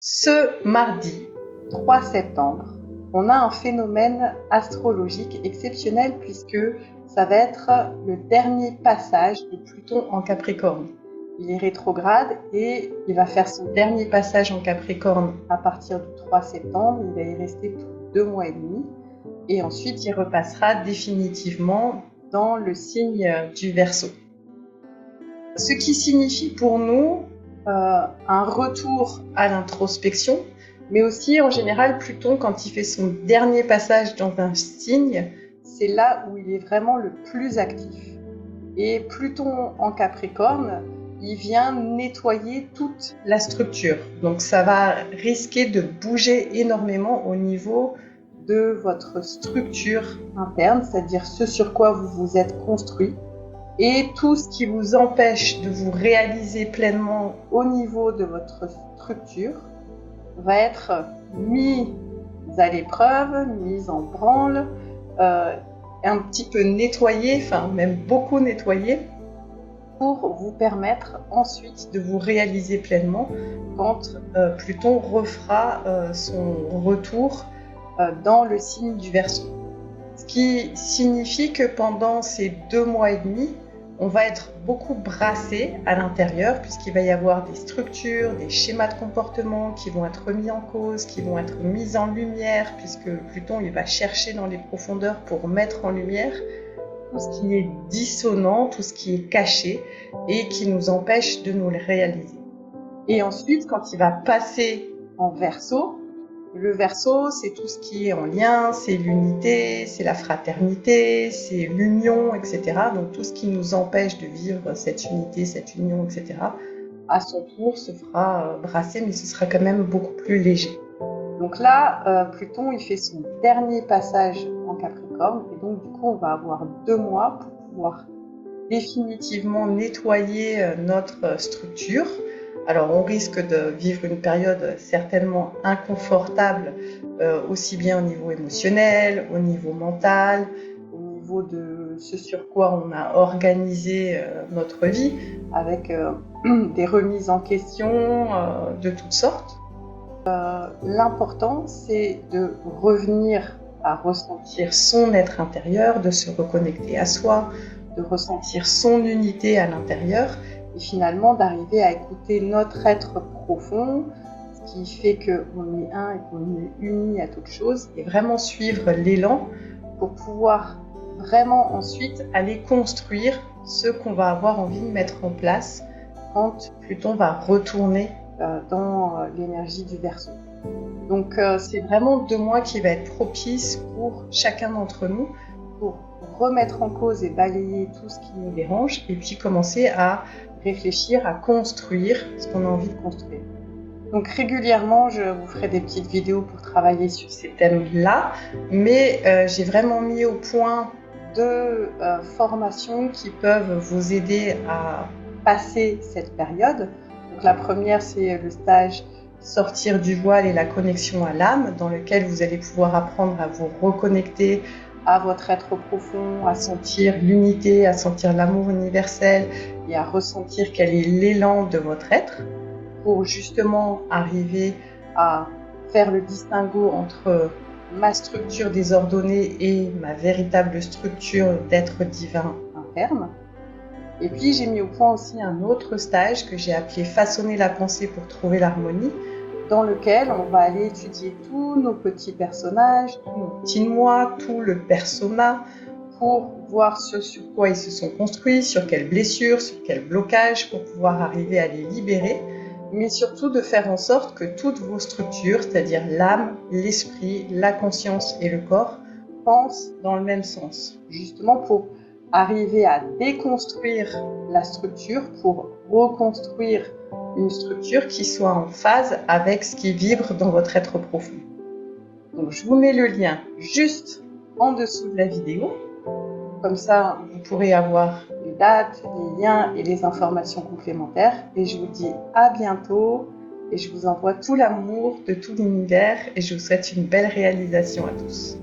Ce mardi 3 septembre, on a un phénomène astrologique exceptionnel puisque ça va être le dernier passage de Pluton en Capricorne. Il est rétrograde et il va faire son dernier passage en Capricorne à partir du 3 septembre. Il va y rester pour 2 mois et demi et ensuite il repassera définitivement dans le signe du Verseau. Ce qui signifie pour nous un retour à l'introspection, mais aussi en général Pluton, quand il fait son dernier passage dans un signe, c'est là où il est vraiment le plus actif. Et Pluton en Capricorne, il vient nettoyer toute la structure. Donc ça va risquer de bouger énormément au niveau de votre structure interne, c'est-à-dire ce sur quoi vous vous êtes construit. Et tout ce qui vous empêche de vous réaliser pleinement au niveau de votre structure va être mis à l'épreuve, mis en branle, un petit peu nettoyé, enfin même beaucoup nettoyé, pour vous permettre ensuite de vous réaliser pleinement quand Pluton refera son retour dans le signe du Verseau. Ce qui signifie que pendant ces 2 mois et demi, on va être beaucoup brassé à l'intérieur puisqu'il va y avoir des structures, des schémas de comportement qui vont être remis en cause, qui vont être mis en lumière puisque Pluton il va chercher dans les profondeurs pour mettre en lumière tout ce qui est dissonant, tout ce qui est caché et qui nous empêche de nous le réaliser. Et ensuite, quand il va passer en Verseau, le Verseau, c'est tout ce qui est en lien, c'est l'unité, c'est la fraternité, c'est l'union, etc. Donc tout ce qui nous empêche de vivre cette unité, cette union, etc. à son tour se fera brasser, mais ce sera quand même beaucoup plus léger. Donc là, Pluton, il fait son dernier passage en Capricorne, et donc du coup, on va avoir 2 mois pour pouvoir définitivement nettoyer notre structure. Alors on risque de vivre une période certainement inconfortable, aussi bien au niveau émotionnel, au niveau mental, au niveau de ce sur quoi on a organisé notre vie, avec des remises en question de toutes sortes. L'important, c'est de revenir à ressentir son être intérieur, de se reconnecter à soi, de ressentir son unité à l'intérieur et finalement d'arriver à écouter notre être profond, ce qui fait qu'on est un et qu'on est uni à toute chose et vraiment suivre l'élan pour pouvoir vraiment ensuite aller construire ce qu'on va avoir envie de mettre en place quand Pluton va retourner dans l'énergie du Verseau. Donc c'est vraiment 2 mois qui va être propice pour chacun d'entre nous pour remettre en cause et balayer tout ce qui nous dérange et puis commencer à réfléchir, à construire ce qu'on a envie de construire. Donc régulièrement, je vous ferai des petites vidéos pour travailler sur ces thèmes-là, mais j'ai vraiment mis au point 2 formations qui peuvent vous aider à passer cette période. Donc la première, c'est le stage Sortir du voile et la connexion à l'âme, dans lequel vous allez pouvoir apprendre à vous reconnecter à votre être profond, à sentir l'unité, à sentir l'amour universel et à ressentir quel est l'élan de votre être pour justement arriver à faire le distinguo entre ma structure désordonnée et ma véritable structure d'être divin interne. Et puis j'ai mis au point aussi un autre stage que j'ai appelé Façonner la pensée pour trouver l'harmonie, dans lequel on va aller étudier tous nos petits personnages, tous nos petits moi, tout le persona, pour voir ce sur quoi ils se sont construits, sur quelles blessures, sur quels blocages, pour pouvoir arriver à les libérer, mais surtout de faire en sorte que toutes vos structures, c'est-à-dire l'âme, l'esprit, la conscience et le corps, pensent dans le même sens, justement pour arriver à déconstruire la structure, pour reconstruire une structure qui soit en phase avec ce qui vibre dans votre être profond. Donc je vous mets le lien juste en dessous de la vidéo. Comme ça, vous pourrez avoir les dates, les liens et les informations complémentaires. Et je vous dis à bientôt et je vous envoie tout l'amour de tout l'univers et je vous souhaite une belle réalisation à tous.